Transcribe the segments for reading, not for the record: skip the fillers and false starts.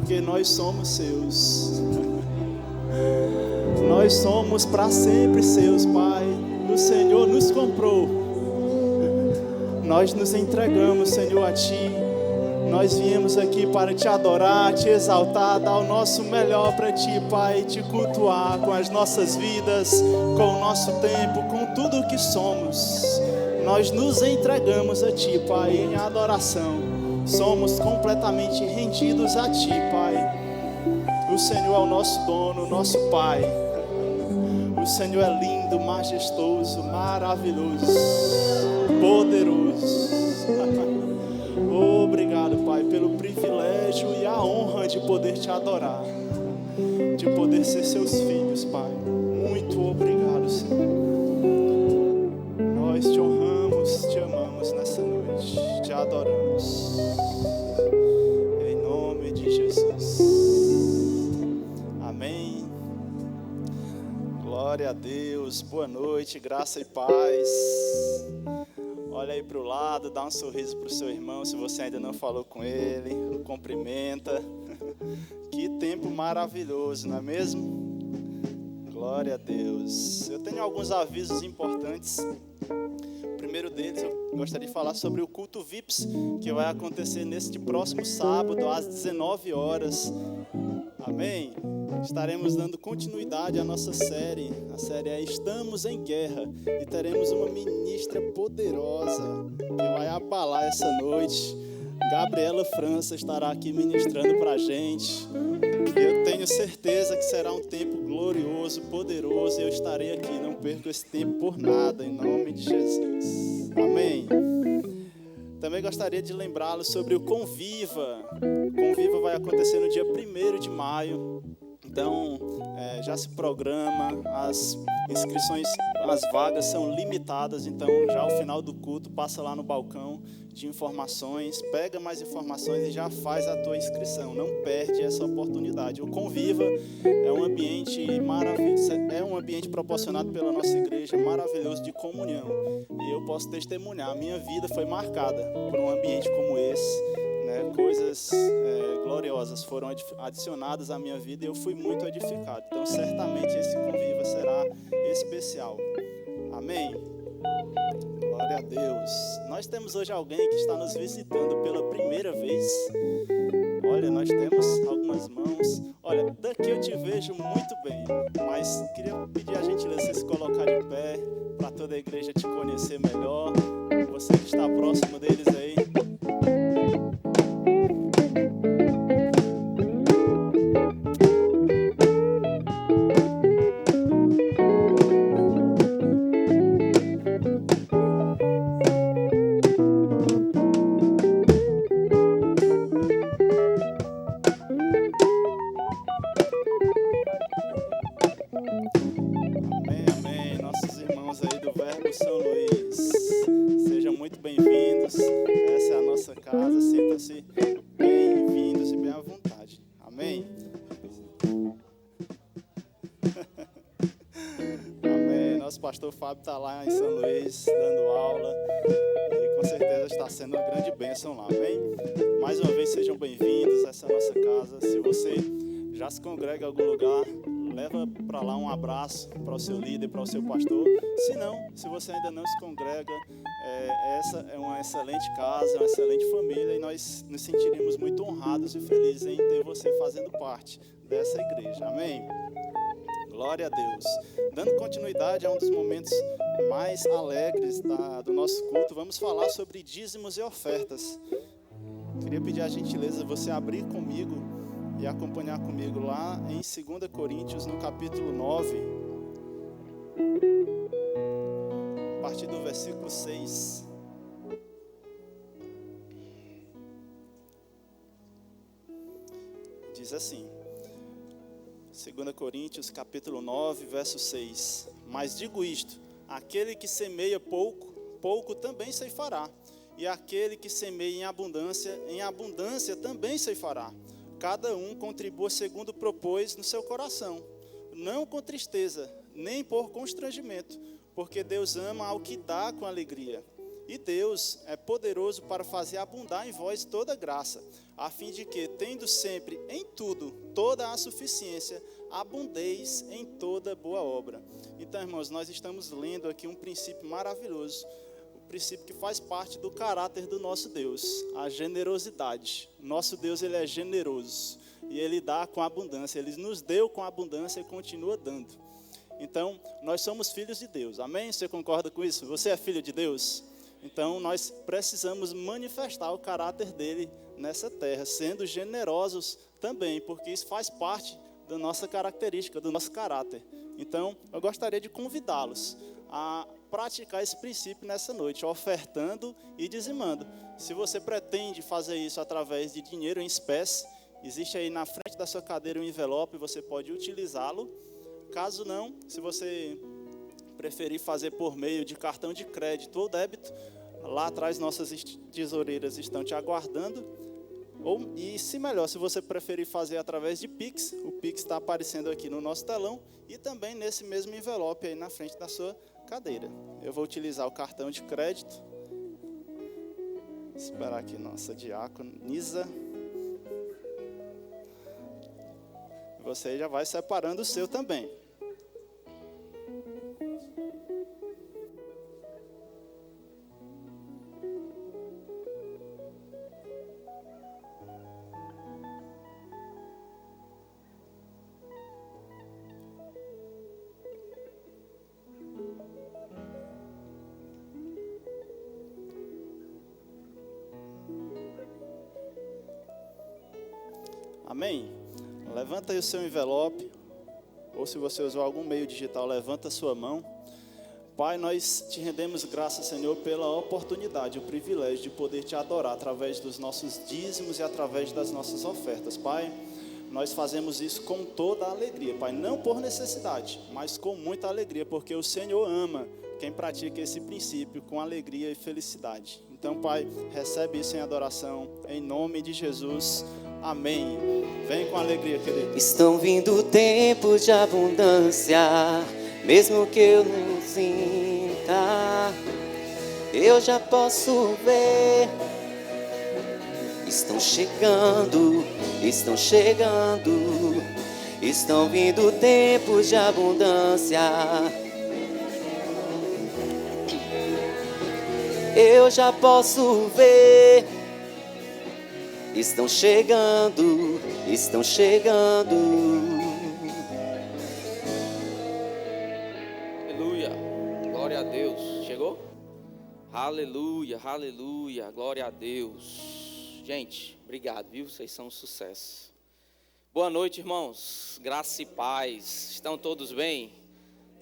porque nós somos seus. Nós somos para sempre seus, Pai. O Senhor nos comprou. Nós nos entregamos, Senhor, a Ti. Nós viemos aqui para Te adorar, Te exaltar, dar o nosso melhor para Ti, Pai. Te cultuar com as nossas vidas, com o nosso tempo, com tudo o que somos. Nós nos entregamos a Ti, Pai, em adoração. Somos completamente rendidos a Ti, Pai. O Senhor é o nosso dono, o nosso Pai. O Senhor é lindo, majestoso, maravilhoso, poderoso. Obrigado, Pai, pelo privilégio e a honra de poder Te adorar, de poder ser Seus filhos, Pai. Muito obrigado, Senhor. Nós Te honramos, Te amamos nessa noite, Te adoramos. Em nome de Jesus. Amém. Glória a Deus. Boa noite, graça e paz. Olha aí para o lado, dá um sorriso para o seu irmão, se você ainda não falou com ele, cumprimenta. Que tempo maravilhoso, não é mesmo? Glória a Deus. Eu tenho alguns avisos importantes. O primeiro deles, eu gostaria de falar sobre o culto VIPs, que vai acontecer neste próximo sábado, às 19 horas. Amém? Estaremos dando continuidade à nossa série. A série é Estamos em Guerra. E teremos uma ministra poderosa que vai abalar essa noite. Gabriela França estará aqui ministrando para a gente. Eu tenho certeza que será um tempo glorioso, poderoso. E eu estarei aqui, não perco esse tempo por nada, em nome de Jesus. Amém? Também gostaria de lembrá-los sobre o Conviva. O Conviva vai acontecer no dia 1º de maio. Então, já se programa, as inscrições, as vagas são limitadas, então já ao final do culto, passa lá no balcão de informações, pega mais informações e já faz a tua inscrição, não perde essa oportunidade. O Conviva é um ambiente maravilhoso, é um ambiente proporcionado pela nossa igreja, maravilhoso de comunhão, e eu posso testemunhar, a minha vida foi marcada por um ambiente como esse. Coisas gloriosas foram adicionadas à minha vida e eu fui muito edificado. Então, certamente esse Conviva será especial. Amém? Glória a Deus. Nós temos hoje alguém que está nos visitando pela primeira vez. Olha, nós temos algumas mãos. Olha, daqui eu te vejo muito bem, mas queria pedir a gentileza de você se colocar de pé para toda a igreja te conhecer melhor. Você que está próximo deles aí. Pastor Fábio está lá em São Luís dando aula e com certeza está sendo uma grande bênção lá, amém? Mais uma vez sejam bem-vindos a essa nossa casa. Se você já se congrega em algum lugar, leva para lá um abraço para o seu líder, para o seu pastor. Se não, se você ainda não se congrega, essa é uma excelente casa, uma excelente família e nós nos sentiríamos muito honrados e felizes em ter você fazendo parte dessa igreja, amém? Glória a Deus. Dando continuidade a um dos momentos mais alegres do nosso culto, vamos falar sobre dízimos e ofertas. Queria pedir a gentileza de você abrir comigo e acompanhar comigo lá em 2 Coríntios, no capítulo 9, a partir do versículo 6. Diz assim: 2 Coríntios, capítulo 9, verso 6. Mas digo isto, aquele que semeia pouco, pouco também ceifará. E aquele que semeia em abundância também ceifará. Cada um contribua segundo propôs no seu coração, não com tristeza, nem por constrangimento, porque Deus ama ao que dá com alegria. E Deus é poderoso para fazer abundar em vós toda graça, a fim de que, tendo sempre em tudo toda a suficiência, abundeis em toda boa obra. Então, irmãos, nós estamos lendo aqui um princípio maravilhoso, o princípio que faz parte do caráter do nosso Deus, a generosidade. O nosso Deus, ele é generoso e ele dá com abundância, ele nos deu com abundância e continua dando. Então, nós somos filhos de Deus, amém? Você concorda com isso? Você é filho de Deus? Então, nós precisamos manifestar o caráter dele nessa terra, sendo generosos também, porque isso faz parte da nossa característica, do nosso caráter. Então, eu gostaria de convidá-los a praticar esse princípio nessa noite, ofertando e dizimando. Se você pretende fazer isso através de dinheiro em espécie, existe aí na frente da sua cadeira um envelope, você pode utilizá-lo. Caso não, se você preferir fazer por meio de cartão de crédito ou débito, lá atrás nossas tesoureiras estão te aguardando. E se melhor, se você preferir fazer através de Pix, o Pix está aparecendo aqui no nosso telão e também nesse mesmo envelope aí na frente da sua cadeira. Eu vou utilizar o cartão de crédito. Esperar aqui nossa diaconisa. Você já vai separando o seu também. Amém? Levanta aí o seu envelope, ou se você usou algum meio digital, levanta a sua mão. Pai, nós te rendemos graças, Senhor, pela oportunidade, o privilégio de poder te adorar através dos nossos dízimos e através das nossas ofertas. Pai, nós fazemos isso com toda a alegria, Pai, não por necessidade, mas com muita alegria, porque o Senhor ama quem pratica esse princípio com alegria e felicidade. Então, Pai, recebe isso em adoração, em nome de Jesus. Amém. Vem com alegria, querido. Estão vindo tempos de abundância, mesmo que eu não sinta, eu já posso ver. Estão chegando, estão chegando, estão vindo tempos de abundância. Eu já posso ver. Estão chegando, estão chegando. Aleluia, glória a Deus. Chegou? Aleluia, aleluia, glória a Deus. Gente, obrigado, viu? Vocês são um sucesso. Boa noite, irmãos. Graça e paz. Estão todos bem?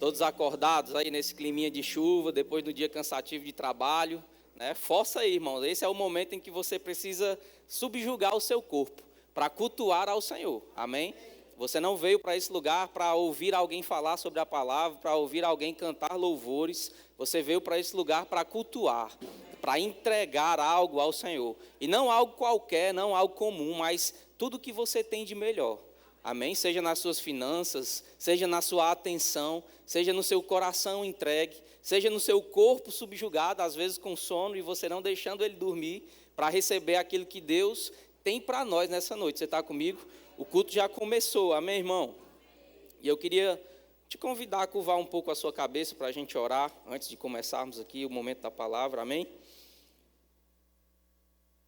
Todos acordados aí nesse climinha de chuva, depois do dia cansativo de trabalho, né? Força aí, irmãos. Esse é o momento em que você precisa subjugar o seu corpo para cultuar ao Senhor. Amém? Você não veio para esse lugar para ouvir alguém falar sobre a palavra, para ouvir alguém cantar louvores. Você veio para esse lugar para cultuar, para entregar algo ao Senhor. E não algo qualquer, não algo comum, mas tudo que você tem de melhor. Amém? Seja nas suas finanças, seja na sua atenção, seja no seu coração entregue, seja no seu corpo subjugado, às vezes com sono, e você não deixando ele dormir, para receber aquilo que Deus tem para nós nessa noite. Você está comigo? O culto já começou, amém, irmão? E eu queria te convidar a curvar um pouco a sua cabeça para a gente orar, antes de começarmos aqui o momento da palavra, amém?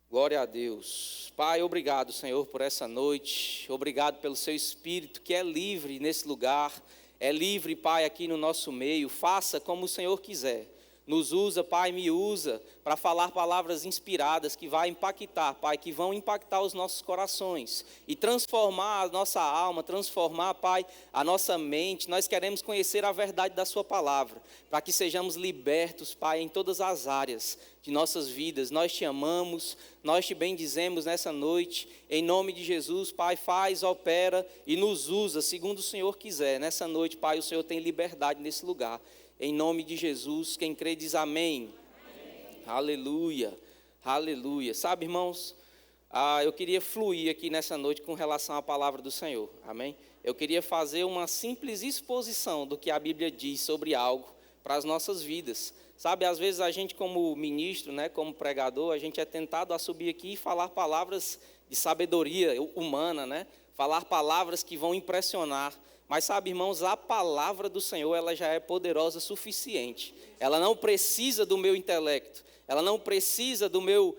Glória a Deus. Pai, obrigado, Senhor, por essa noite. Obrigado pelo seu Espírito, que é livre nesse lugar. É livre, Pai, aqui no nosso meio. Faça como o Senhor quiser. Nos usa, Pai, me usa para falar palavras inspiradas que vai impactar, Pai, que vão impactar os nossos corações e transformar a nossa alma, transformar, Pai, a nossa mente. Nós queremos conhecer a verdade da sua palavra, para que sejamos libertos, Pai, em todas as áreas de nossas vidas. Nós te amamos, nós te bendizemos nessa noite, em nome de Jesus. Pai, faz, opera e nos usa segundo o Senhor quiser. Nessa noite, Pai, o Senhor tem liberdade nesse lugar. Em nome de Jesus, quem crê diz amém. Amém. Aleluia, aleluia. Sabe, irmãos, eu queria fluir aqui nessa noite com relação à palavra do Senhor, amém? Eu queria fazer uma simples exposição do que a Bíblia diz sobre algo para as nossas vidas, Sabe, às vezes a gente como ministro, né, como pregador, a gente é tentado a subir aqui e falar palavras de sabedoria humana, né? Falar palavras que vão impressionar. Mas sabe, irmãos, a palavra do Senhor, ela já é poderosa o suficiente. Ela não precisa do meu intelecto. Ela não precisa do meu,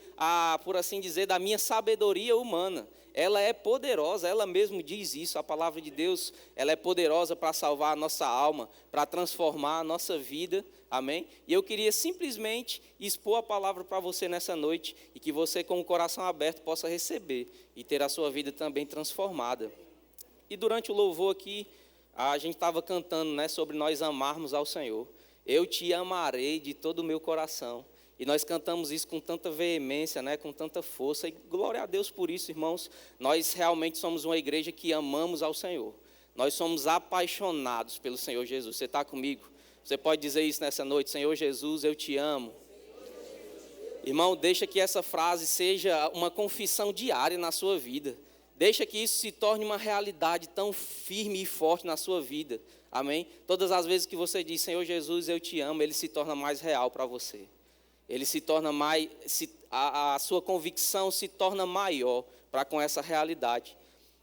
por assim dizer, da minha sabedoria humana. Ela é poderosa, ela mesmo diz isso. A palavra de Deus, ela é poderosa para salvar a nossa alma, para transformar a nossa vida. Amém? E eu queria simplesmente expor a palavra para você nessa noite e que você, com o coração aberto, possa receber e ter a sua vida também transformada. E durante o louvor aqui, a gente estava cantando, né, sobre nós amarmos ao Senhor. Eu te amarei de todo o meu coração. E nós cantamos isso com tanta veemência, né, com tanta força. E glória a Deus por isso, irmãos. Nós realmente somos uma igreja que amamos ao Senhor. Nós somos apaixonados pelo Senhor Jesus. Você está comigo? Você pode dizer isso nessa noite: Senhor Jesus, eu te amo. Irmão, deixa que essa frase seja uma confissão diária na sua vida. Deixa que isso se torne uma realidade tão firme e forte na sua vida. Amém? Todas as vezes que você diz, Senhor Jesus, eu te amo, ele se torna mais real para você. Ele se torna mais, a sua convicção se torna maior para com essa realidade.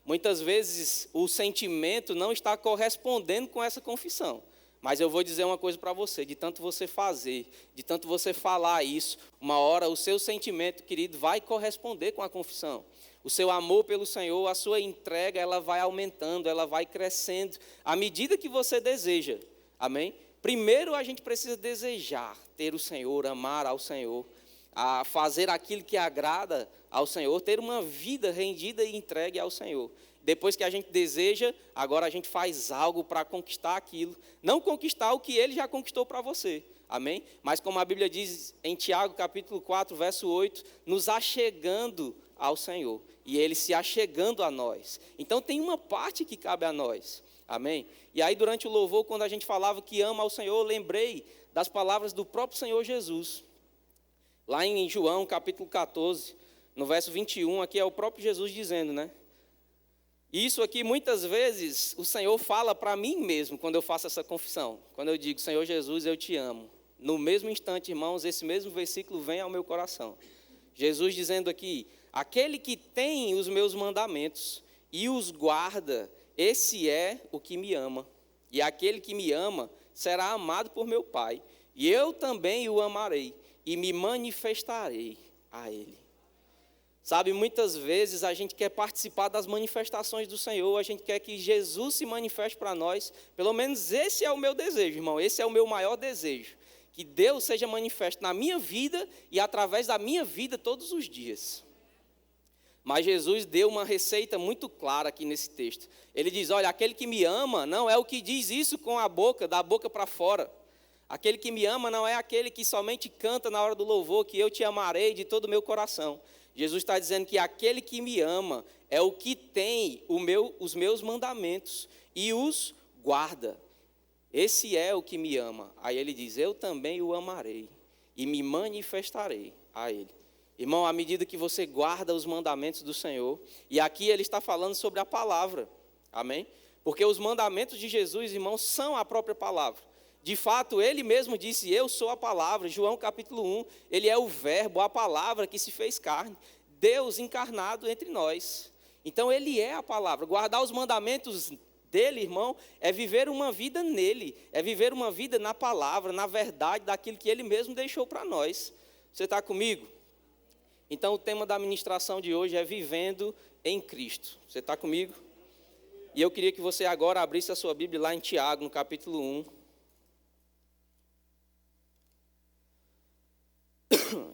Muitas vezes o sentimento não está correspondendo com essa confissão. Mas eu vou dizer uma coisa para você, de tanto você fazer, de tanto você falar isso, uma hora o seu sentimento, querido, vai corresponder com a confissão. O seu amor pelo Senhor, a sua entrega, ela vai aumentando, ela vai crescendo, à medida que você deseja. Amém? Primeiro a gente precisa desejar ter o Senhor, amar ao Senhor, a fazer aquilo que agrada ao Senhor, ter uma vida rendida e entregue ao Senhor. Depois que a gente deseja, agora a gente faz algo para conquistar aquilo. Não conquistar o que Ele já conquistou para você. Amém? Mas como a Bíblia diz em Tiago, capítulo 4, verso 8, nos achegando ao Senhor. E Ele se achegando a nós. Então tem uma parte que cabe a nós. Amém? E aí durante o louvor, quando a gente falava que ama ao Senhor, eu lembrei das palavras do próprio Senhor Jesus. Lá em João, capítulo 14, no verso 21, aqui é o próprio Jesus dizendo, né? E isso aqui, muitas vezes, o Senhor fala para mim mesmo, quando eu faço essa confissão. Quando eu digo, Senhor Jesus, eu te amo. No mesmo instante, irmãos, esse mesmo versículo vem ao meu coração. Jesus dizendo aqui, aquele que tem os meus mandamentos e os guarda, esse é o que me ama. E aquele que me ama será amado por meu Pai. E eu também o amarei e me manifestarei a ele. Sabe, muitas vezes a gente quer participar das manifestações do Senhor, a gente quer que Jesus se manifeste para nós. Pelo menos esse é o meu desejo, irmão, esse é o meu maior desejo. Que Deus seja manifesto na minha vida e através da minha vida todos os dias. Mas Jesus deu uma receita muito clara aqui nesse texto. Ele diz, olha, aquele que me ama não é o que diz isso com a boca, da boca para fora. Aquele que me ama não é aquele que somente canta na hora do louvor, que eu te amarei de todo o meu coração. Jesus está dizendo que aquele que me ama é o que tem os meus mandamentos e os guarda. Esse é o que me ama. Aí ele diz, eu também o amarei e me manifestarei a ele. Irmão, à medida que você guarda os mandamentos do Senhor, e aqui ele está falando sobre a palavra, amém? Porque os mandamentos de Jesus, irmãos, são a própria palavra. De fato, ele mesmo disse, eu sou a palavra. João capítulo 1, ele é o verbo, a palavra que se fez carne. Deus encarnado entre nós. Então, ele é a palavra. Guardar os mandamentos dele, irmão, é viver uma vida nele. É viver uma vida na palavra, na verdade, daquilo que ele mesmo deixou para nós. Você está comigo? Então, o tema da ministração de hoje é vivendo em Cristo. Você está comigo? E eu queria que você agora abrisse a sua Bíblia lá em Tiago, no capítulo 1.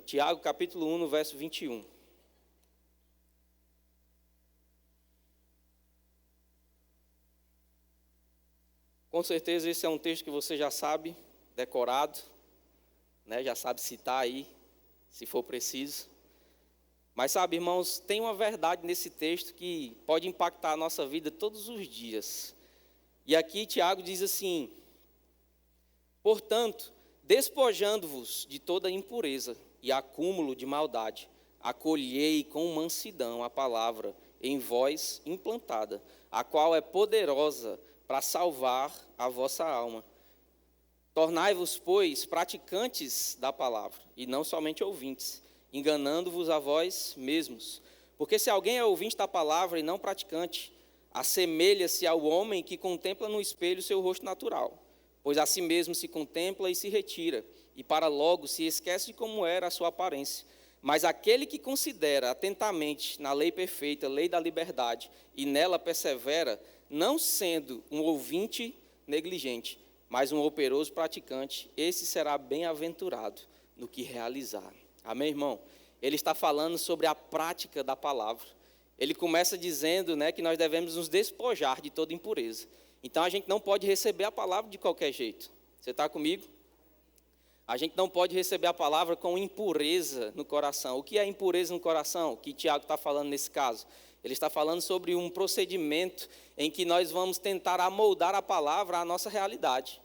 Tiago, capítulo 1, no verso 21. Com certeza esse é um texto que você já sabe, decorado, né? Já sabe citar aí, se for preciso. Mas sabe, irmãos, tem uma verdade nesse texto que pode impactar a nossa vida todos os dias. E aqui Tiago diz assim, portanto, despojando-vos de toda impureza e acúmulo de maldade, acolhei com mansidão a palavra em vós implantada, a qual é poderosa para salvar a vossa alma. Tornai-vos, pois, praticantes da palavra, e não somente ouvintes, enganando-vos a vós mesmos. Porque se alguém é ouvinte da palavra e não praticante, assemelha-se ao homem que contempla no espelho seu rosto natural, pois a si mesmo se contempla e se retira, e para logo se esquece de como era a sua aparência. Mas aquele que considera atentamente na lei perfeita, lei da liberdade, e nela persevera, não sendo um ouvinte negligente, mas um operoso praticante, esse será bem-aventurado no que realizar. Amém, irmão? Ele está falando sobre a prática da palavra. Ele começa dizendo, né, que nós devemos nos despojar de toda impureza. Então, a gente não pode receber a palavra de qualquer jeito. Você está comigo? A gente não pode receber a palavra com impureza no coração. O que é impureza no coração? O que Tiago está falando nesse caso? Ele está falando sobre um procedimento em que nós vamos tentar amoldar a palavra à nossa realidade.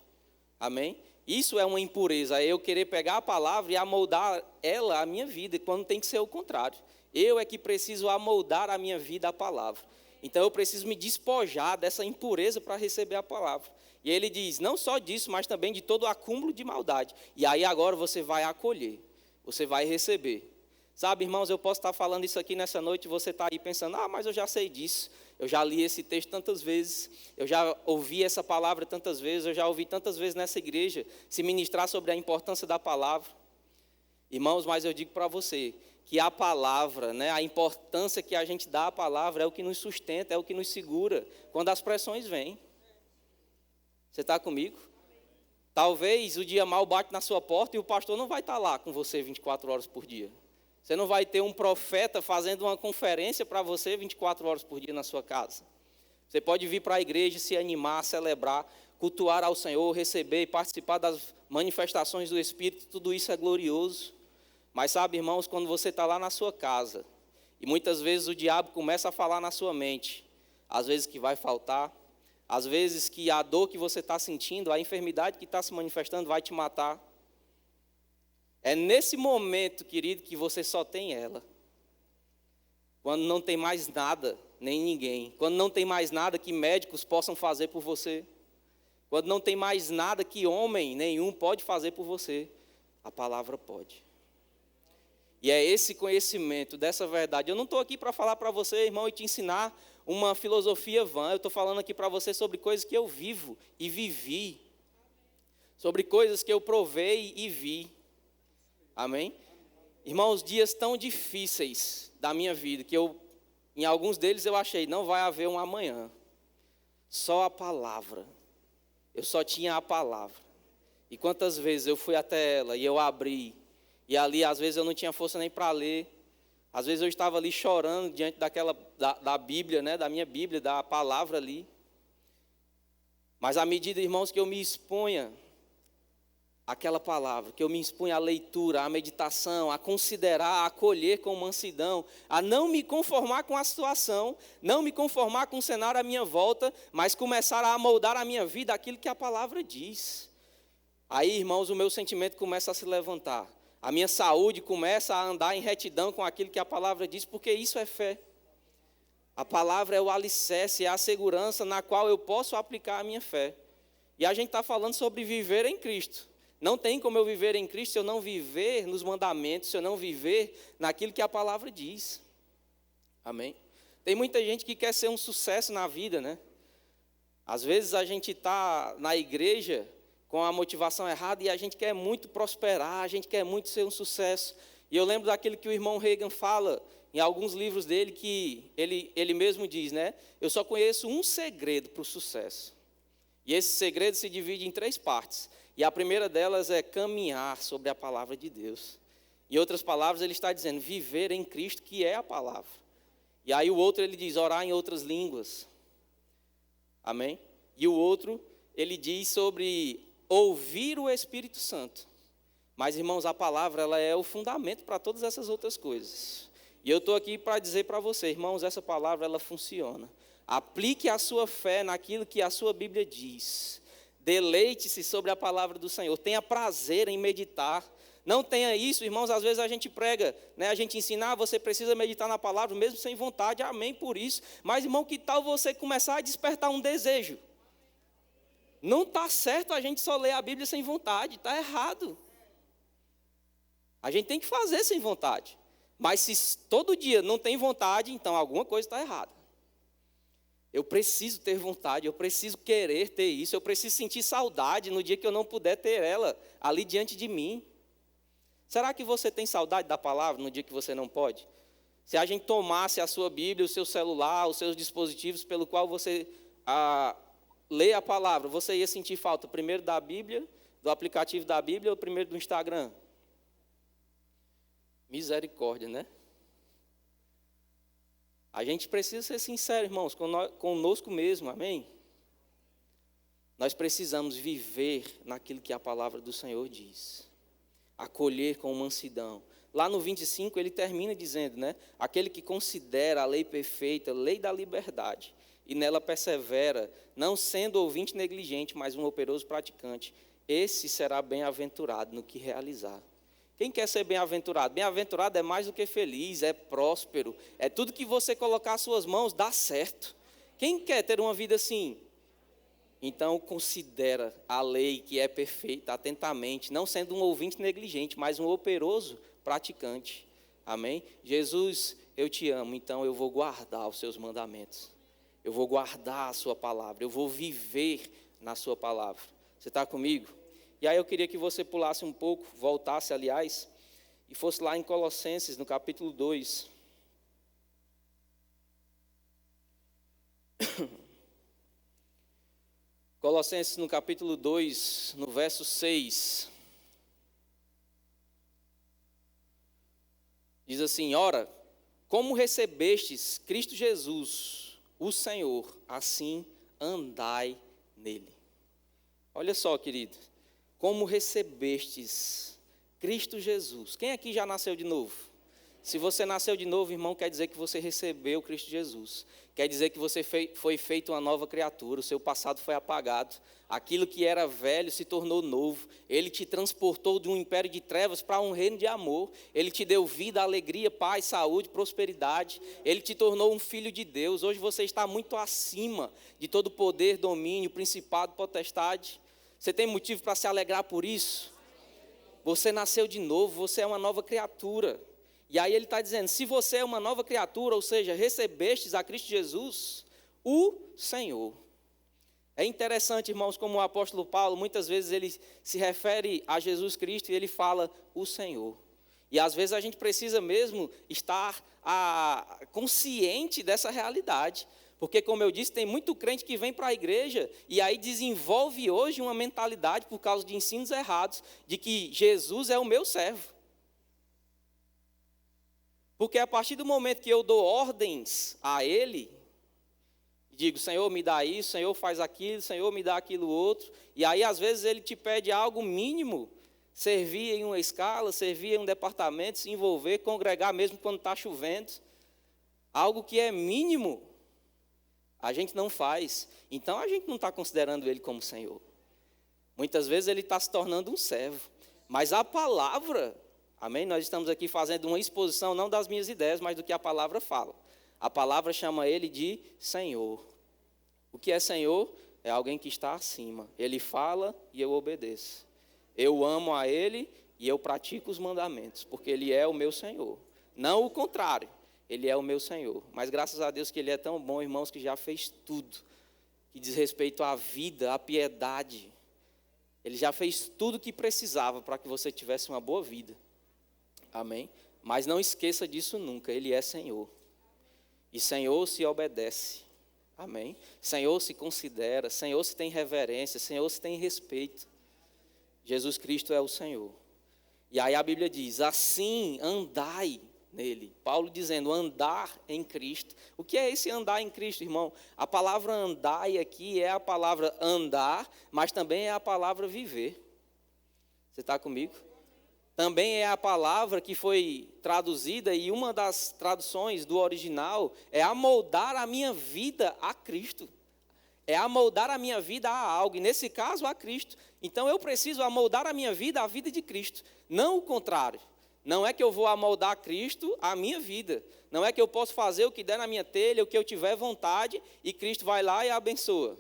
Amém? Isso é uma impureza, é eu querer pegar a palavra e amoldar ela à minha vida, quando tem que ser o contrário. Eu é que preciso amoldar a minha vida à palavra. Então eu preciso me despojar dessa impureza para receber a palavra. E ele diz, não só disso, mas também de todo o acúmulo de maldade. E aí agora você vai acolher, você vai receber. Sabe, irmãos, eu posso estar falando isso aqui nessa noite e você está aí pensando, mas eu já sei disso. Eu já li esse texto tantas vezes, eu já ouvi essa palavra tantas vezes, eu já ouvi tantas vezes nessa igreja se ministrar sobre a importância da palavra. Irmãos, mas eu digo para você que a palavra, né, a importância que a gente dá à palavra é o que nos sustenta, é o que nos segura quando as pressões vêm. Você está comigo? Talvez o dia mal bate na sua porta e o pastor não vai estar lá com você 24 horas por dia. Você não vai ter um profeta fazendo uma conferência para você 24 horas por dia na sua casa. Você pode vir para a igreja, se animar, celebrar, cultuar ao Senhor, receber e participar das manifestações do Espírito, tudo isso é glorioso. Mas sabe, irmãos, quando você está lá na sua casa, e muitas vezes o diabo começa a falar na sua mente, às vezes que vai faltar, às vezes que a dor que você está sentindo, a enfermidade que está se manifestando vai te matar. É nesse momento, querido, que você só tem ela. Quando não tem mais nada, nem ninguém. Quando não tem mais nada que médicos possam fazer por você. Quando não tem mais nada que homem nenhum pode fazer por você. A palavra pode. E é esse conhecimento dessa verdade. Eu não estou aqui para falar para você, irmão, e te ensinar uma filosofia vã. Eu estou falando aqui para você sobre coisas que eu vivo e vivi. Sobre coisas que eu provei e vi. Amém? Irmãos, dias tão difíceis da minha vida, que em alguns deles eu achei, não vai haver um amanhã. Só a palavra. Eu só tinha a palavra. E quantas vezes eu fui até ela e eu abri, e ali às vezes eu não tinha força nem para ler. Às vezes eu estava ali chorando diante da Bíblia, né, da minha Bíblia, da palavra ali. Mas à medida, irmãos, que eu me exponha aquela palavra, que eu me expunha à leitura, à meditação, a considerar, a acolher com mansidão, a não me conformar com a situação, não me conformar com o cenário à minha volta, mas começar a amoldar a minha vida aquilo que a palavra diz. Aí, irmãos, o meu sentimento começa a se levantar. A minha saúde começa a andar em retidão com aquilo que a palavra diz, porque isso é fé. A palavra é o alicerce, é a segurança na qual eu posso aplicar a minha fé. E a gente está falando sobre viver em Cristo. Não tem como eu viver em Cristo se eu não viver nos mandamentos, se eu não viver naquilo que a palavra diz. Amém? Tem muita gente que quer ser um sucesso na vida, né? Às vezes a gente está na igreja com a motivação errada e a gente quer muito prosperar, a gente quer muito ser um sucesso. E eu lembro daquilo que o irmão Reagan fala em alguns livros dele, que ele mesmo diz, né? Eu só conheço um segredo para o sucesso. E esse segredo se divide em 3 partes. E a primeira delas é caminhar sobre a palavra de Deus. Em outras palavras, ele está dizendo viver em Cristo, que é a palavra. E aí o outro ele diz orar em outras línguas. Amém? E o outro, ele diz sobre ouvir o Espírito Santo. Mas, irmãos, a palavra ela é o fundamento para todas essas outras coisas. E eu estou aqui para dizer para você, irmãos, essa palavra ela funciona. Aplique a sua fé naquilo que a sua Bíblia diz. Deleite-se sobre a palavra do Senhor. Tenha prazer em meditar. Não tenha isso, irmãos, às vezes a gente prega, né? A gente ensina, você precisa meditar na palavra, mesmo sem vontade, amém por isso. Mas, irmão, que tal você começar a despertar um desejo? Não está certo a gente só ler a Bíblia sem vontade, está errado. A gente tem que fazer sem vontade. Mas se todo dia não tem vontade, então alguma coisa está errada. Eu preciso ter vontade, eu preciso querer ter isso, eu preciso sentir saudade no dia que eu não puder ter ela ali diante de mim. Será que você tem saudade da palavra no dia que você não pode? Se a gente tomasse a sua Bíblia, o seu celular, os seus dispositivos pelo qual você lê a palavra, você ia sentir falta primeiro da Bíblia, do aplicativo da Bíblia ou primeiro do Instagram? Misericórdia, né? A gente precisa ser sincero, irmãos, conosco mesmo, amém? Nós precisamos viver naquilo que a palavra do Senhor diz. Acolher com mansidão. Lá no 25 ele termina dizendo, né? Aquele que considera a lei perfeita, lei da liberdade, e nela persevera, não sendo ouvinte negligente, mas um operoso praticante, esse será bem-aventurado no que realizar. Quem quer ser bem-aventurado? Bem-aventurado é mais do que feliz, é próspero. É tudo que você colocar as suas mãos, dá certo. Quem quer ter uma vida assim? Então, considera a lei que é perfeita atentamente, não sendo um ouvinte negligente, mas um operoso praticante. Amém? Jesus, eu te amo, então eu vou guardar os seus mandamentos. Eu vou guardar a sua palavra, eu vou viver na sua palavra. Você está comigo? E aí eu queria que você pulasse um pouco, voltasse, aliás, e fosse lá em Colossenses, no capítulo 2. Colossenses, no capítulo 2, no verso 6. Diz assim, ora, como recebestes Cristo Jesus, o Senhor, assim andai nele. Olha só, querido. Como recebestes Cristo Jesus. Quem aqui já nasceu de novo? Se você nasceu de novo, irmão, quer dizer que você recebeu Cristo Jesus. Quer dizer que você foi feito uma nova criatura, o seu passado foi apagado. Aquilo que era velho se tornou novo. Ele te transportou de um império de trevas para um reino de amor. Ele te deu vida, alegria, paz, saúde, prosperidade. Ele te tornou um filho de Deus. Hoje você está muito acima de todo poder, domínio, principado, potestade. Você tem motivo para se alegrar por isso? Você nasceu de novo, você é uma nova criatura. E aí ele está dizendo, se você é uma nova criatura, ou seja, recebestes a Cristo Jesus, o Senhor. É interessante, irmãos, como o apóstolo Paulo, muitas vezes ele se refere a Jesus Cristo e ele fala o Senhor. E às vezes a gente precisa mesmo estar consciente dessa realidade. Porque, como eu disse, tem muito crente que vem para a igreja e aí desenvolve hoje uma mentalidade, por causa de ensinos errados, de que Jesus é o meu servo. Porque a partir do momento que eu dou ordens a Ele, digo, Senhor, me dá isso, Senhor, faz aquilo, Senhor, me dá aquilo outro, e aí às vezes Ele te pede algo mínimo, servir em uma escala, servir em um departamento, se envolver, congregar mesmo quando está chovendo, algo que é mínimo, a gente não faz, então a gente não está considerando Ele como Senhor. Muitas vezes Ele está se tornando um servo, mas a palavra, amém? Nós estamos aqui fazendo uma exposição não das minhas ideias, mas do que a palavra fala. A palavra chama Ele de Senhor. O que é Senhor? É alguém que está acima. Ele fala e eu obedeço. Eu amo a Ele e eu pratico os mandamentos, porque Ele é o meu Senhor. Não o contrário. Ele é o meu Senhor. Mas graças a Deus que Ele é tão bom, irmãos, que já fez tudo que diz respeito à vida, à piedade. Ele já fez tudo o que precisava para que você tivesse uma boa vida. Amém? Mas não esqueça disso nunca. Ele é Senhor. E Senhor se obedece. Amém? Senhor se considera. Senhor se tem reverência. Senhor se tem respeito. Jesus Cristo é o Senhor. E aí a Bíblia diz, assim andai nele. Paulo dizendo, andar em Cristo. O que é esse andar em Cristo, irmão? A palavra andai aqui é a palavra andar, mas também é a palavra viver. Você está comigo? Também é a palavra que foi traduzida, e uma das traduções do original é amoldar a minha vida a Cristo. É amoldar a minha vida a algo, e nesse caso a Cristo. Então eu preciso amoldar a minha vida à vida de Cristo, não o contrário. Não é que eu vou amoldar Cristo à minha vida. Não é que eu posso fazer o que der na minha telha, o que eu tiver vontade, e Cristo vai lá e abençoa.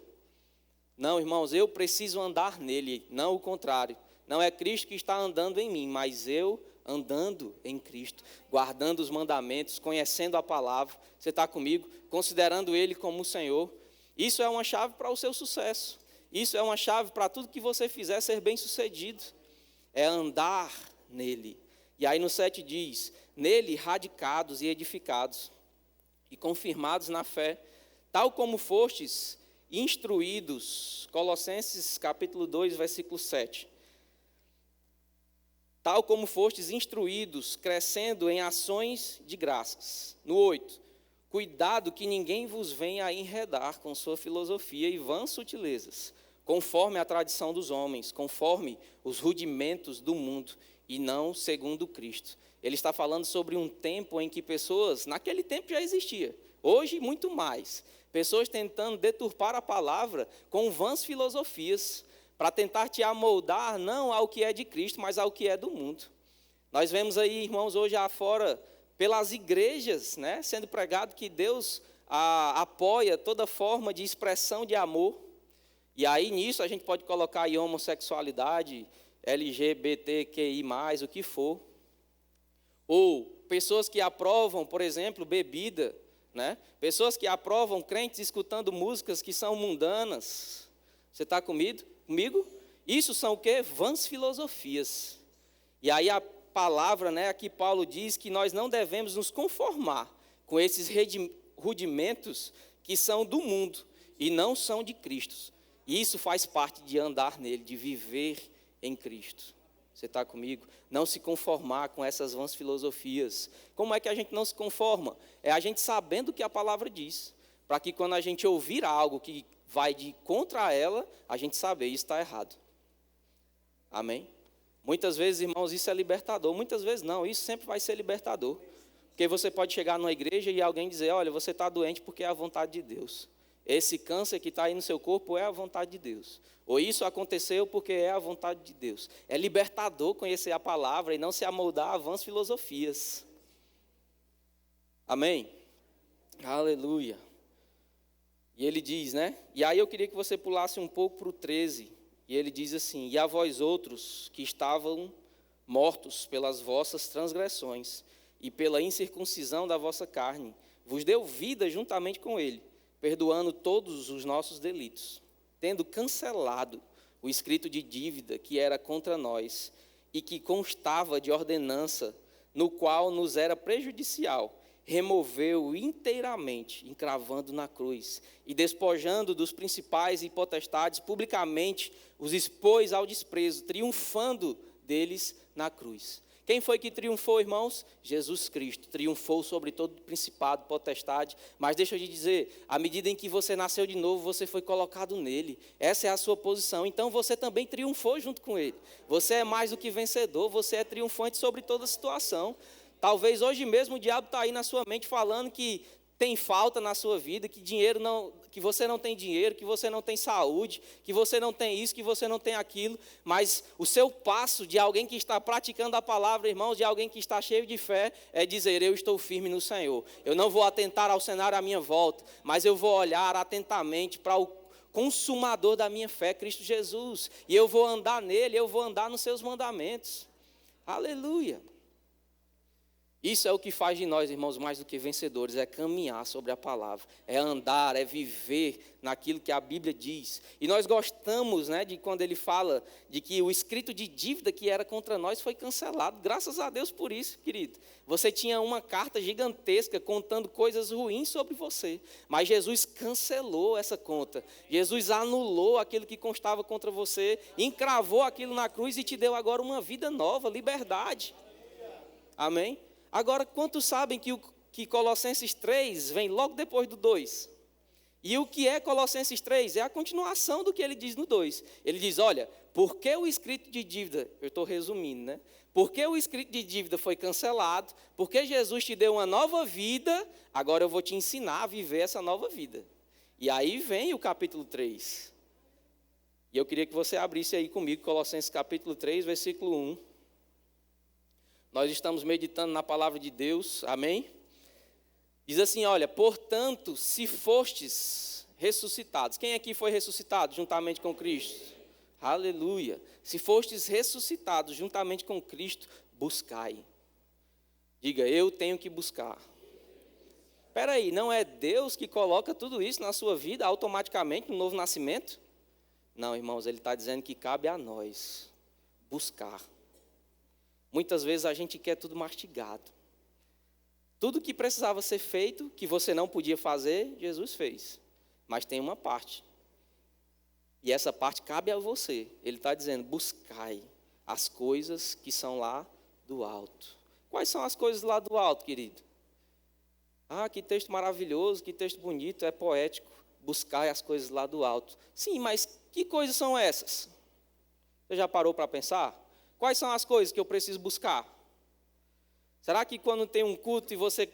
Não, irmãos, eu preciso andar nele, não o contrário. Não é Cristo que está andando em mim, mas eu andando em Cristo, guardando os mandamentos, conhecendo a palavra. Você está comigo? Considerando Ele como o Senhor. Isso é uma chave para o seu sucesso. Isso é uma chave para tudo que você fizer ser bem sucedido. É andar nele. E aí no 7 diz, nele radicados e edificados e confirmados na fé, tal como fostes instruídos. Colossenses capítulo 2, versículo 7. Tal como fostes instruídos, crescendo em ações de graças. No 8, cuidado que ninguém vos venha a enredar com sua filosofia e vãs sutilezas, conforme a tradição dos homens, conforme os rudimentos do mundo, e não segundo Cristo. Ele está falando sobre um tempo em que pessoas, naquele tempo já existia, hoje muito mais, pessoas tentando deturpar a palavra com vãs filosofias, para tentar te amoldar não ao que é de Cristo, mas ao que é do mundo. Nós vemos aí, irmãos, hoje afora, pelas igrejas, né, sendo pregado que Deus apoia toda forma de expressão de amor. E aí nisso a gente pode colocar aí homossexualidade, LGBTQI+, o que for. Ou pessoas que aprovam, por exemplo, bebida, né? Pessoas que aprovam crentes escutando músicas que são mundanas. Você está comigo? Isso são o quê? Vãs filosofias. E aí a palavra, né, aqui Paulo diz que nós não devemos nos conformar com esses rudimentos que são do mundo e não são de Cristo. E isso faz parte de andar nele, de viver em Cristo. Você está comigo? Não se conformar com essas vãs filosofias. Como é que a gente não se conforma? É a gente sabendo o que a palavra diz, para que quando a gente ouvir algo que vai de contra ela, a gente saber, isso está errado. Amém? Muitas vezes, irmãos, isso é libertador. Muitas vezes não, isso sempre vai ser libertador. Porque você pode chegar numa igreja e alguém dizer, olha, você está doente porque é a vontade de Deus. Esse câncer que está aí no seu corpo é a vontade de Deus. Ou isso aconteceu porque é a vontade de Deus. É libertador conhecer a palavra e não se amoldar a vãs filosofias. Amém? Aleluia. E ele diz, né? E aí eu queria que você pulasse um pouco para o 13. E ele diz assim, e a vós outros que estavam mortos pelas vossas transgressões e pela incircuncisão da vossa carne, vos deu vida juntamente com ele, perdoando todos os nossos delitos, tendo cancelado o escrito de dívida que era contra nós e que constava de ordenança, no qual nos era prejudicial, removeu inteiramente, encravando na cruz, e despojando dos principais e potestades, publicamente os expôs ao desprezo, triunfando deles na cruz. Quem foi que triunfou, irmãos? Jesus Cristo, triunfou sobre todo principado, potestade, mas deixa eu te dizer, à medida em que você nasceu de novo, você foi colocado nele, essa é a sua posição, então você também triunfou junto com ele, você é mais do que vencedor, você é triunfante sobre toda situação. Talvez hoje mesmo o diabo está aí na sua mente falando que tem falta na sua vida, que você não tem dinheiro, que você não tem saúde, que você não tem isso, que você não tem aquilo. Mas o seu passo de alguém que está praticando a palavra, irmãos, de alguém que está cheio de fé, é dizer, eu estou firme no Senhor. Eu não vou atentar ao cenário à minha volta, mas eu vou olhar atentamente para o consumador da minha fé, Cristo Jesus. E eu vou andar nele, eu vou andar nos seus mandamentos. Aleluia. Isso é o que faz de nós, irmãos, mais do que vencedores, é caminhar sobre a palavra, é andar, é viver naquilo que a Bíblia diz. E nós gostamos, né, de quando ele fala de que o escrito de dívida que era contra nós foi cancelado. Graças a Deus por isso, querido. Você tinha uma carta gigantesca contando coisas ruins sobre você, mas Jesus cancelou essa conta. Jesus anulou aquilo que constava contra você, encravou aquilo na cruz e te deu agora uma vida nova, liberdade. Amém? Agora, quantos sabem que Colossenses 3 vem logo depois do 2? E o que é Colossenses 3? É a continuação do que ele diz no 2. Ele diz, olha, porque o escrito de dívida, eu estou resumindo, né? Porque o escrito de dívida foi cancelado, porque Jesus te deu uma nova vida, agora eu vou te ensinar a viver essa nova vida. E aí vem o capítulo 3. E eu queria que você abrisse aí comigo, Colossenses capítulo 3, versículo 1. Nós estamos meditando na palavra de Deus, amém? Diz assim, olha, portanto, se fostes ressuscitados. Quem aqui foi ressuscitado juntamente com Cristo? Aleluia. Se fostes ressuscitados juntamente com Cristo, buscai. Diga, eu tenho que buscar. Espera aí, não é Deus que coloca tudo isso na sua vida automaticamente, no novo nascimento? Não, irmãos, ele está dizendo que cabe a nós buscar. Muitas vezes a gente quer tudo mastigado. Tudo que precisava ser feito, que você não podia fazer, Jesus fez. Mas tem uma parte. E essa parte cabe a você. Ele está dizendo, buscai as coisas que são lá do alto. Quais são as coisas lá do alto, querido? Ah, que texto maravilhoso, que texto bonito, é poético. Buscai as coisas lá do alto. Sim, mas que coisas são essas? Você já parou para pensar? Quais são as coisas que eu preciso buscar? Será que quando tem um culto e você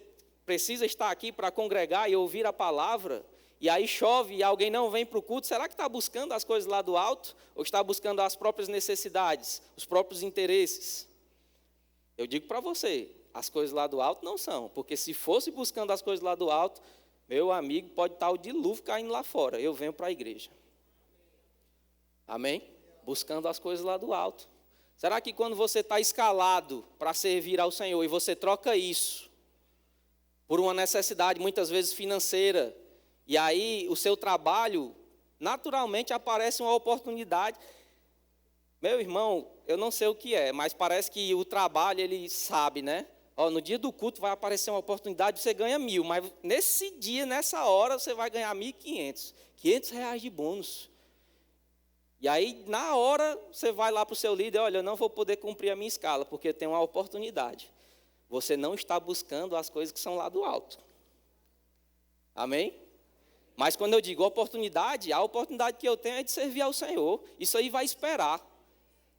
precisa estar aqui para congregar e ouvir a palavra, e aí chove e alguém não vem para o culto, será que está buscando as coisas lá do alto? Ou está buscando as próprias necessidades, os próprios interesses? Eu digo para você, as coisas lá do alto não são, porque se fosse buscando as coisas lá do alto, meu amigo, pode estar o dilúvio caindo lá fora, eu venho para a igreja. Amém? Buscando as coisas lá do alto. Será que quando você está escalado para servir ao Senhor e você troca isso por uma necessidade muitas vezes financeira, e aí o seu trabalho, naturalmente aparece uma oportunidade. Meu irmão, eu não sei o que é, mas parece que o trabalho, ele sabe, né? Ó, no dia do culto vai aparecer uma oportunidade, você ganha 1.000, mas nesse dia, nessa hora, você vai ganhar 1.500. R$ 500 de bônus. E aí, na hora, você vai lá para o seu líder, olha, eu não vou poder cumprir a minha escala, porque tem uma oportunidade. Você não está buscando as coisas que são lá do alto. Amém? Mas quando eu digo oportunidade, a oportunidade que eu tenho é de servir ao Senhor. Isso aí vai esperar.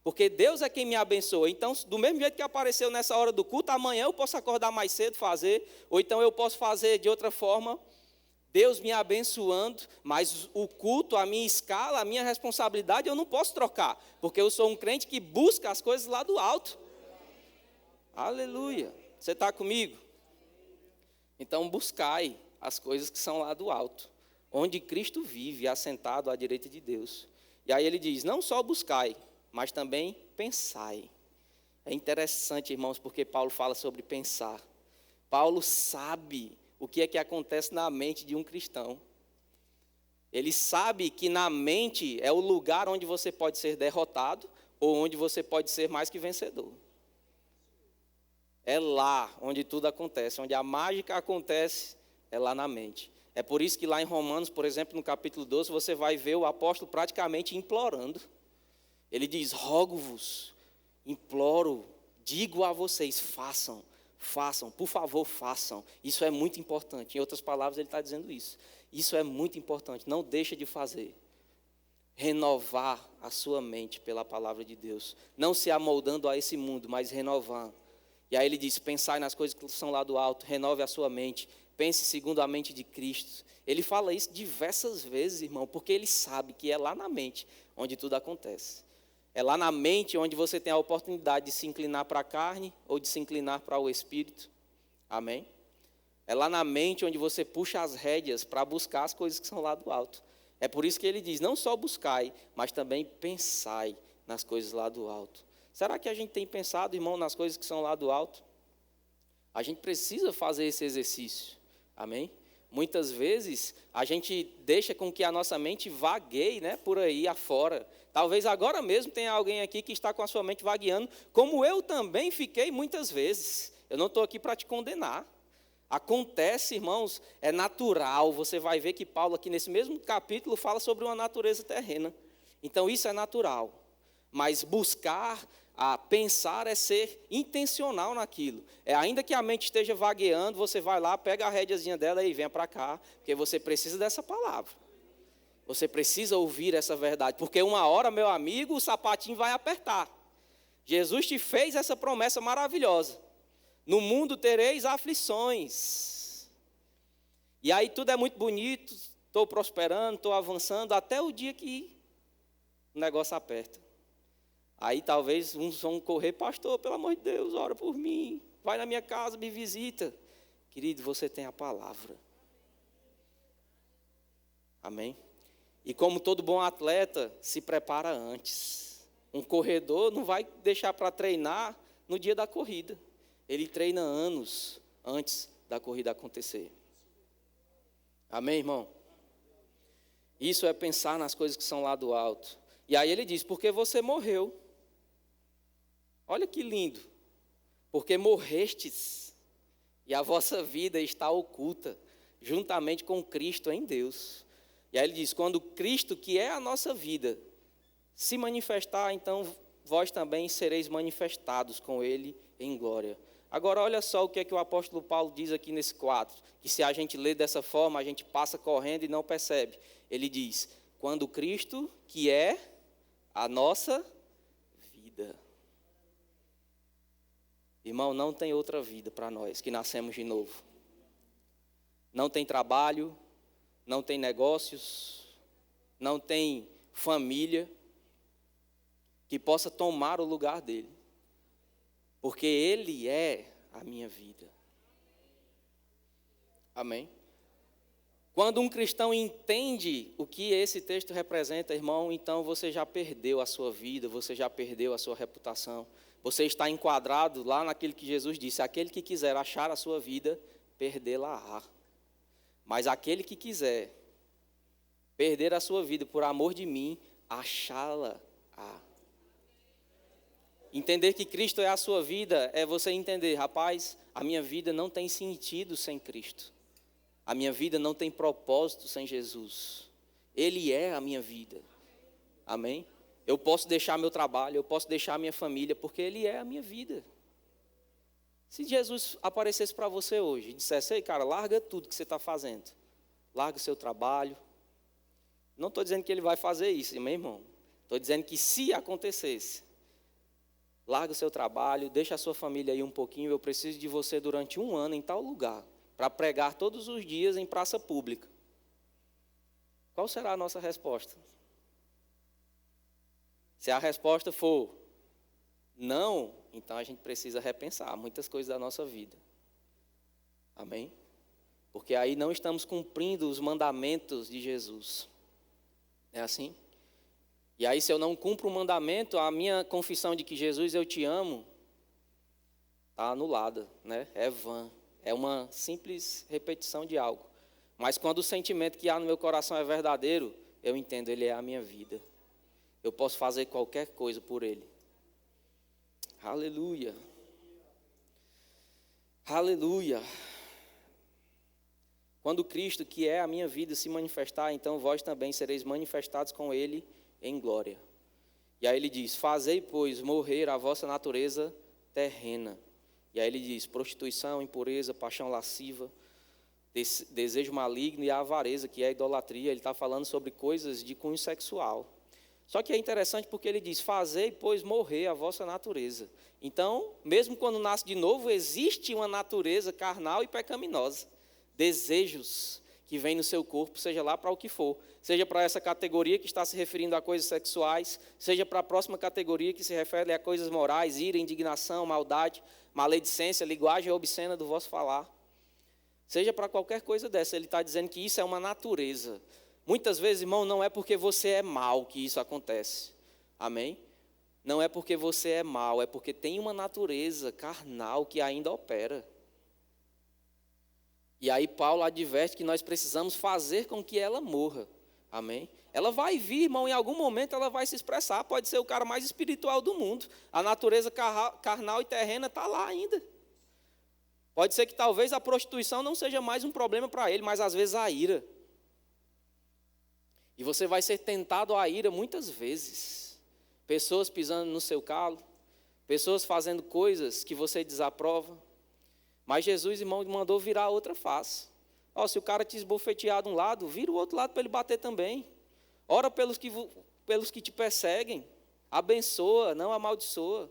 Porque Deus é quem me abençoa. Então, do mesmo jeito que apareceu nessa hora do culto, amanhã eu posso acordar mais cedo, fazer, ou então eu posso fazer de outra forma, Deus me abençoando, mas o culto, a minha escala, a minha responsabilidade, eu não posso trocar, porque eu sou um crente que busca as coisas lá do alto. Aleluia. Você está comigo? Então, buscai as coisas que são lá do alto, onde Cristo vive, assentado à direita de Deus. E aí ele diz, não só buscai, mas também pensai. É interessante, irmãos, porque Paulo fala sobre pensar. Paulo sabe o que é que acontece na mente de um cristão. Ele sabe que na mente é o lugar onde você pode ser derrotado ou onde você pode ser mais que vencedor. É lá onde tudo acontece, onde a mágica acontece, é lá na mente. É por isso que lá em Romanos, por exemplo, no capítulo 12, você vai ver o apóstolo praticamente implorando. Ele diz, rogo-vos, imploro, digo a vocês, façam, por favor, façam. Isso é muito importante. Em outras palavras, ele está dizendo isso. Isso é muito importante, não deixa de fazer. Renovar a sua mente pela palavra de Deus. Não se amoldando a esse mundo, mas renovar. E aí ele diz, pensai nas coisas que são lá do alto, renove a sua mente, pense segundo a mente de Cristo. Ele fala isso diversas vezes, irmão, porque ele sabe que é lá na mente onde tudo acontece. É lá na mente onde você tem a oportunidade de se inclinar para a carne ou de se inclinar para o Espírito. Amém? É lá na mente onde você puxa as rédeas para buscar as coisas que são lá do alto. É por isso que ele diz, não só buscai, mas também pensai nas coisas lá do alto. Será que a gente tem pensado, irmão, nas coisas que são lá do alto? A gente precisa fazer esse exercício. Amém? Muitas vezes a gente deixa com que a nossa mente vagueie, né, por aí afora. Talvez agora mesmo tenha alguém aqui que está com a sua mente vagueando, como eu também fiquei muitas vezes. Eu não estou aqui para te condenar. Acontece, irmãos, é natural. Você vai ver que Paulo aqui nesse mesmo capítulo fala sobre uma natureza terrena. Então isso é natural. Mas buscar, pensar é ser intencional naquilo. Ainda que a mente esteja vagueando, você vai lá, pega a rédeazinha dela e venha para cá, porque você precisa dessa palavra. Você precisa ouvir essa verdade, porque uma hora, meu amigo, o sapatinho vai apertar. Jesus te fez essa promessa maravilhosa. No mundo tereis aflições. E aí tudo é muito bonito, estou prosperando, estou avançando, até o dia que o negócio aperta. Aí talvez uns vão correr, pastor, pelo amor de Deus, ora por mim, vai na minha casa, me visita. Querido, você tem a palavra. Amém? E como todo bom atleta, se prepara antes. Um corredor não vai deixar para treinar no dia da corrida. Ele treina anos antes da corrida acontecer. Amém, irmão? Isso é pensar nas coisas que são lá do alto. E aí ele diz, porque você morreu. Olha que lindo. Porque morrestes, e a vossa vida está oculta, juntamente com Cristo em Deus. E aí ele diz, quando Cristo, que é a nossa vida, se manifestar, então vós também sereis manifestados com Ele em glória. Agora olha só o que é que o apóstolo Paulo diz aqui nesse 4, que se a gente lê dessa forma, a gente passa correndo e não percebe. Ele diz, quando Cristo, que é a nossa vida. Irmão, não tem outra vida para nós que nascemos de novo. Não tem trabalho, não tem negócios, não tem família que possa tomar o lugar dele. Porque ele é a minha vida. Amém? Quando um cristão entende o que esse texto representa, irmão, então você já perdeu a sua vida, você já perdeu a sua reputação. Você está enquadrado lá naquilo que Jesus disse, aquele que quiser achar a sua vida, perdê-la-á. Mas aquele que quiser perder a sua vida por amor de mim, achá-la-á. Entender que Cristo é a sua vida é você entender, rapaz, a minha vida não tem sentido sem Cristo. A minha vida não tem propósito sem Jesus. Ele é a minha vida. Amém? Eu posso deixar meu trabalho, eu posso deixar minha família, porque Ele é a minha vida. Se Jesus aparecesse para você hoje e dissesse, ei, cara, larga tudo que você está fazendo. Larga o seu trabalho. Não estou dizendo que Ele vai fazer isso, meu irmão. Estou dizendo que se acontecesse, larga o seu trabalho, deixa a sua família aí um pouquinho, eu preciso de você durante 1 ano em tal lugar, para pregar todos os dias em praça pública. Qual será a nossa resposta? Se a resposta for não, então a gente precisa repensar muitas coisas da nossa vida. Amém? Porque aí não estamos cumprindo os mandamentos de Jesus. É assim? E aí se eu não cumpro o mandamento, a minha confissão de que Jesus, eu te amo, está anulada, né? É vã. É uma simples repetição de algo. Mas quando o sentimento que há no meu coração é verdadeiro, eu entendo, Ele é a minha vida. Eu posso fazer qualquer coisa por Ele. Aleluia. Aleluia. Quando Cristo, que é a minha vida, se manifestar, então vós também sereis manifestados com Ele em glória. E aí ele diz, fazei, pois, morrer a vossa natureza terrena. E aí ele diz, prostituição, impureza, paixão lasciva, desejo maligno e a avareza, que é a idolatria. Ele está falando sobre coisas de cunho sexual. Só que é interessante porque ele diz, fazei, pois, morrer a vossa natureza. Então, mesmo quando nasce de novo, existe uma natureza carnal e pecaminosa. Desejos que vêm no seu corpo, seja lá para o que for. Seja para essa categoria que está se referindo a coisas sexuais, seja para a próxima categoria que se refere a coisas morais, ira, indignação, maldade, maledicência, linguagem obscena do vosso falar. Seja para qualquer coisa dessa, ele está dizendo que isso é uma natureza. Muitas vezes, irmão, não é porque você é mau que isso acontece. Amém? Não é porque você é mau, é porque tem uma natureza carnal que ainda opera. E aí Paulo adverte que nós precisamos fazer com que ela morra. Amém? Ela vai vir, irmão, em algum momento ela vai se expressar. Pode ser o cara mais espiritual do mundo. A natureza carnal e terrena está lá ainda. Pode ser que talvez a prostituição não seja mais um problema para ele, mas às vezes a ira. E você vai ser tentado à ira muitas vezes. Pessoas pisando no seu calo, pessoas fazendo coisas que você desaprova. Mas Jesus, irmão, mandou virar a outra face. Se o cara te esbofetear de um lado, vira o outro lado para ele bater também. Ora pelos que te perseguem. Abençoa, não amaldiçoa.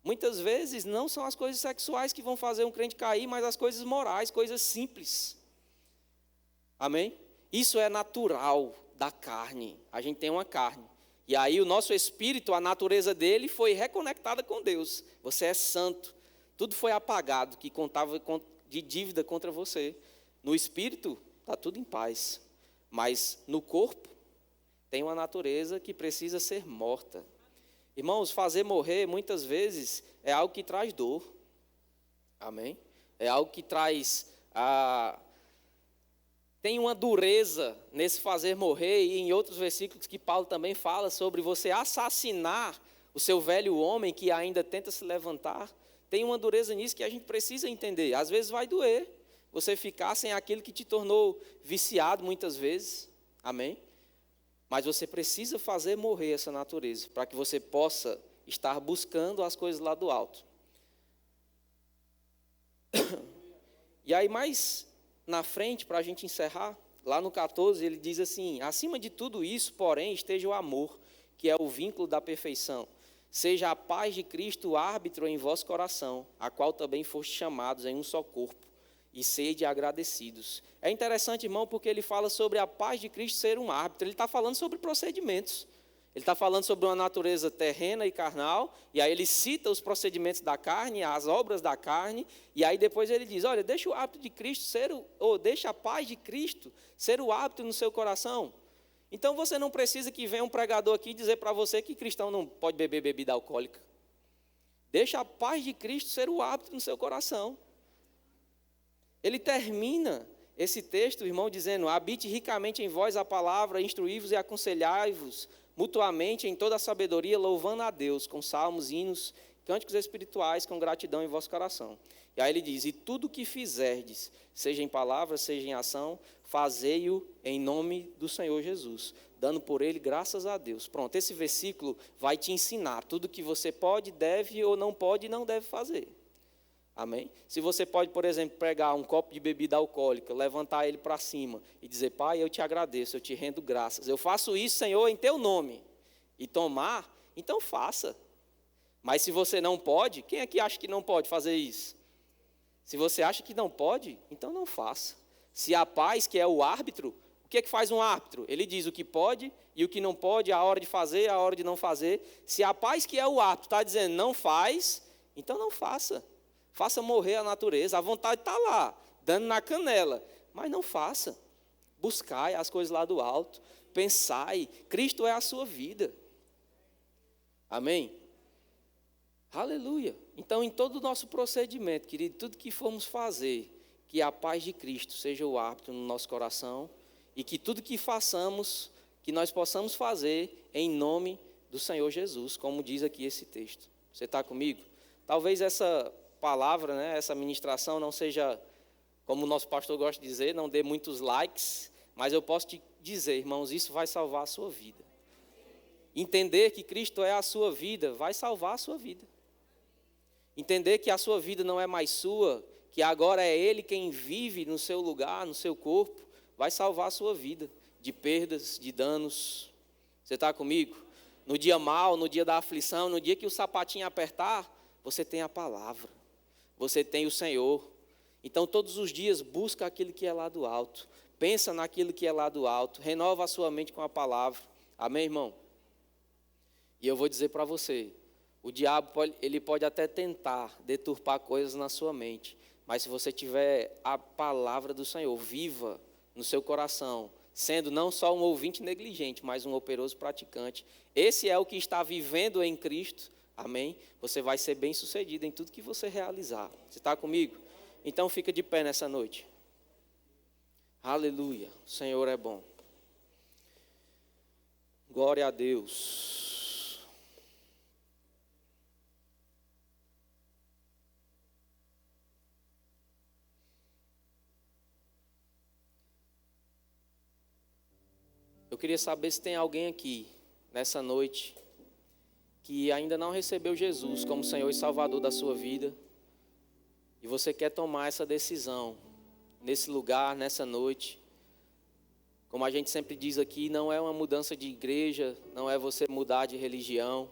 Muitas vezes não são as coisas sexuais que vão fazer um crente cair, mas as coisas morais, coisas simples. Amém? Isso é natural da carne. A gente tem uma carne. E aí o nosso espírito, a natureza dele foi reconectada com Deus. Você é santo. Tudo foi apagado que contava de dívida contra você. No espírito, está tudo em paz. Mas no corpo tem uma natureza que precisa ser morta. Irmãos, fazer morrer muitas vezes é algo que traz dor. Amém? É algo que traz tem uma dureza nesse fazer morrer, e em outros versículos que Paulo também fala sobre você assassinar o seu velho homem que ainda tenta se levantar. Tem uma dureza nisso que a gente precisa entender. Às vezes vai doer você ficar sem aquilo que te tornou viciado muitas vezes. Amém? Mas você precisa fazer morrer essa natureza para que você possa estar buscando as coisas lá do alto. E aí, mais na frente, para a gente encerrar, lá no 14, ele diz assim: acima de tudo isso, porém, esteja o amor, que é o vínculo da perfeição. Seja a paz de Cristo o árbitro em vosso coração, a qual também foste chamados em um só corpo, e sede agradecidos. É interessante, irmão, porque ele fala sobre a paz de Cristo ser um árbitro. Ele está falando sobre procedimentos. Ele está falando sobre uma natureza terrena e carnal, e aí ele cita os procedimentos da carne, as obras da carne, e aí depois ele diz: olha, deixa o hábito de Cristo ser, deixa a paz de Cristo ser o hábito no seu coração. Então você não precisa que venha um pregador aqui dizer para você que cristão não pode beber bebida alcoólica. Deixa a paz de Cristo ser o hábito no seu coração. Ele termina esse texto, irmão, dizendo: habite ricamente em vós a palavra, instruí-vos e aconselhai-vos mutuamente em toda a sabedoria, louvando a Deus com salmos, hinos, cânticos espirituais, com gratidão em vosso coração. E aí ele diz: e tudo o que fizerdes, seja em palavra, seja em ação, fazei-o em nome do Senhor Jesus, dando por ele graças a Deus. Pronto, esse versículo vai te ensinar tudo que você pode, deve ou não pode e não deve fazer. Amém? Se você pode, por exemplo, pegar um copo de bebida alcoólica, levantar ele para cima e dizer: Pai, eu te agradeço, eu te rendo graças, eu faço isso, Senhor, em teu nome, e tomar, então faça. Mas se você não pode, quem é que acha que não pode fazer isso? Se você acha que não pode, então não faça. Se a paz, que é o árbitro, o que é que faz um árbitro? Ele diz o que pode e o que não pode, a hora de fazer, a hora de não fazer. Se a paz, que é o árbitro, está dizendo não faz, então não faça. Faça morrer a natureza, a vontade está lá, dando na canela, mas não faça. Buscai as coisas lá do alto, pensai, Cristo é a sua vida. Amém? Aleluia. Então, em todo o nosso procedimento, querido, tudo que formos fazer, que a paz de Cristo seja o árbitro no nosso coração, e que tudo que façamos, que nós possamos fazer em nome do Senhor Jesus, como diz aqui esse texto. Você está comigo? Talvez essa palavra, né, essa ministração não seja, como o nosso pastor gosta de dizer, não dê muitos likes, mas eu posso te dizer, irmãos, isso vai salvar a sua vida. Entender que Cristo é a sua vida vai salvar a sua vida. Entender que a sua vida não é mais sua, que agora é Ele quem vive no seu lugar, no seu corpo, vai salvar a sua vida de perdas, de danos. Você está comigo? No dia mau, no dia da aflição, no dia que o sapatinho apertar, você tem a palavra, você tem o Senhor. Então todos os dias busca aquilo que é lá do alto, pensa naquilo que é lá do alto, renova a sua mente com a palavra. Amém, irmão? E eu vou dizer para você, o diabo ele pode até tentar deturpar coisas na sua mente, mas se você tiver a palavra do Senhor viva no seu coração, sendo não só um ouvinte negligente, mas um operoso praticante, esse é o que está vivendo em Cristo, amém? Você vai ser bem sucedido em tudo que você realizar. Você está comigo? Então fica de pé nessa noite. Aleluia, o Senhor é bom. Glória a Deus. Eu queria saber se tem alguém aqui, nessa noite, que ainda não recebeu Jesus como Senhor e Salvador da sua vida, e você quer tomar essa decisão, nesse lugar, nessa noite. Como a gente sempre diz aqui, não é uma mudança de igreja, não é você mudar de religião,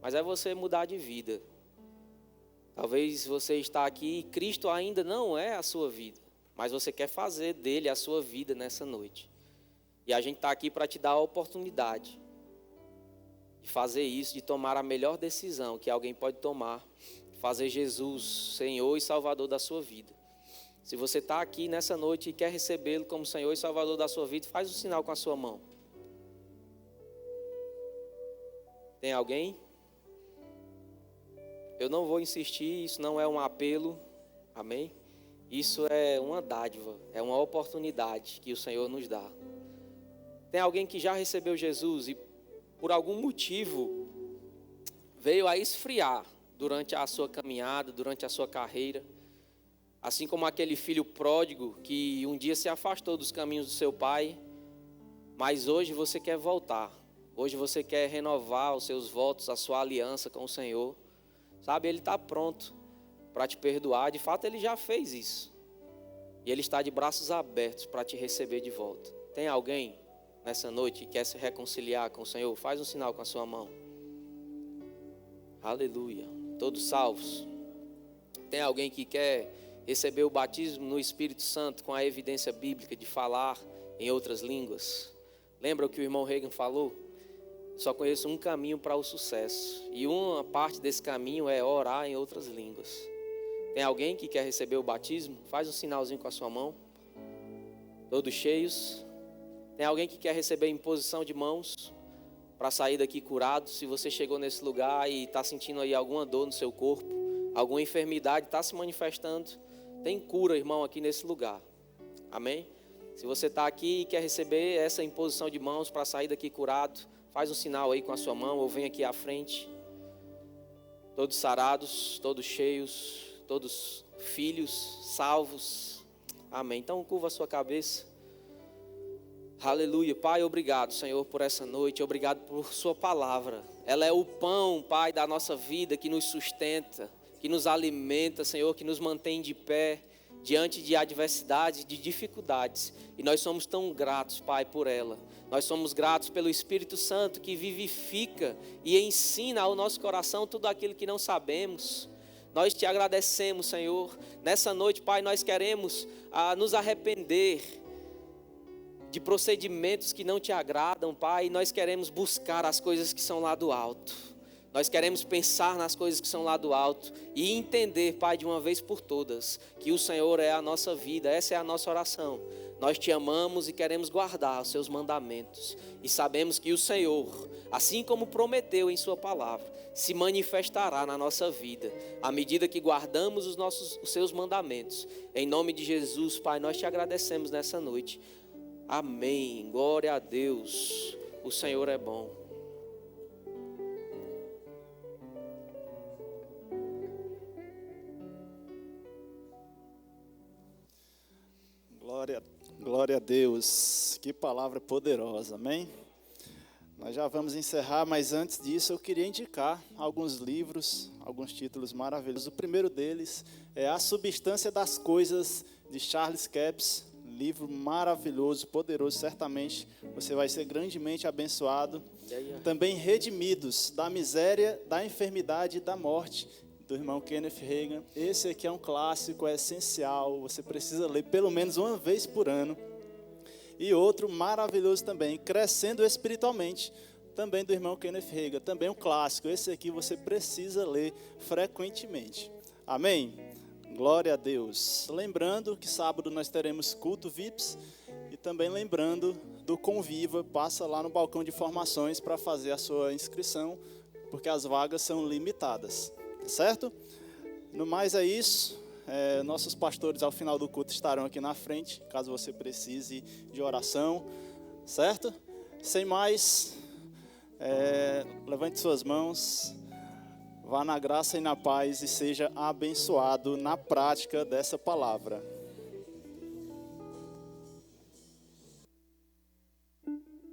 mas é você mudar de vida. Talvez você está aqui e Cristo ainda não é a sua vida, mas você quer fazer dele a sua vida nessa noite. E a gente está aqui para te dar a oportunidade de fazer isso, de tomar a melhor decisão que alguém pode tomar, fazer Jesus Senhor e Salvador da sua vida. Se você está aqui nessa noite e quer recebê-lo como Senhor e Salvador da sua vida, faz um sinal com a sua mão. Tem alguém? Eu não vou insistir, isso não é um apelo, amém? Isso é uma dádiva, é uma oportunidade que o Senhor nos dá. Tem alguém que já recebeu Jesus e por algum motivo veio a esfriar durante a sua caminhada, durante a sua carreira, assim como aquele filho pródigo que um dia se afastou dos caminhos do seu pai, mas hoje você quer voltar, hoje você quer renovar os seus votos, a sua aliança com o Senhor, sabe, Ele está pronto para te perdoar, de fato Ele já fez isso, e Ele está de braços abertos para te receber de volta. Tem alguém nessa noite que quer se reconciliar com o Senhor? Faz um sinal com a sua mão. Aleluia. Todos salvos? Tem alguém que quer receber o batismo no Espírito Santo com a evidência bíblica de falar em outras línguas? Lembra o que o irmão Reagan falou? Só conheço um caminho para o sucesso, e uma parte desse caminho é orar em outras línguas. Tem alguém que quer receber o batismo? Faz um sinalzinho com a sua mão. Todos cheios? Tem alguém que quer receber imposição de mãos para sair daqui curado? Se você chegou nesse lugar e está sentindo aí alguma dor no seu corpo, alguma enfermidade está se manifestando, tem cura, irmão, aqui nesse lugar. Amém? Se você está aqui e quer receber essa imposição de mãos para sair daqui curado, faz um sinal aí com a sua mão ou vem aqui à frente. Todos sarados, todos cheios, todos filhos, salvos. Amém. Então curva a sua cabeça. Aleluia. Pai, obrigado, Senhor, por essa noite. Obrigado por sua palavra. Ela é o pão, Pai, da nossa vida, que nos sustenta, que nos alimenta, Senhor, que nos mantém de pé diante de adversidades, de dificuldades. E nós somos tão gratos, Pai, por ela. Nós somos gratos pelo Espírito Santo que vivifica e ensina ao nosso coração tudo aquilo que não sabemos. Nós te agradecemos, Senhor. Nessa noite, Pai, nós queremos nos arrepender de procedimentos que não te agradam, Pai. Nós queremos buscar as coisas que são lá do alto. Nós queremos pensar nas coisas que são lá do alto e entender, Pai, de uma vez por todas, que o Senhor é a nossa vida. Essa é a nossa oração. Nós te amamos e queremos guardar os seus mandamentos. E sabemos que o Senhor, assim como prometeu em sua palavra, se manifestará na nossa vida, à medida que guardamos os seus mandamentos. Em nome de Jesus, Pai, nós te agradecemos nessa noite. Amém. Glória a Deus. O Senhor é bom. Glória a Deus. Que palavra poderosa, amém? Nós já vamos encerrar, mas antes disso eu queria indicar alguns livros, alguns títulos maravilhosos. O primeiro deles é A Substância das Coisas, de Charles Capps. Livro maravilhoso, poderoso, certamente você vai ser grandemente abençoado. Também Redimidos, da miséria, da enfermidade e da morte, do irmão Kenneth Reagan. Esse aqui é um clássico, é essencial, você precisa ler pelo menos uma vez por ano. E outro maravilhoso também, Crescendo Espiritualmente, também do irmão Kenneth Reagan, também um clássico. Esse aqui você precisa ler frequentemente. Amém? Glória a Deus. Lembrando que sábado nós teremos culto VIPs e também lembrando do Conviva. Passa lá no balcão de formações para fazer a sua inscrição, porque as vagas são limitadas, certo? No mais é isso. Nossos pastores ao final do culto estarão aqui na frente, caso você precise de oração, certo? Sem mais, levante suas mãos. Vá na graça e na paz e seja abençoado na prática dessa palavra.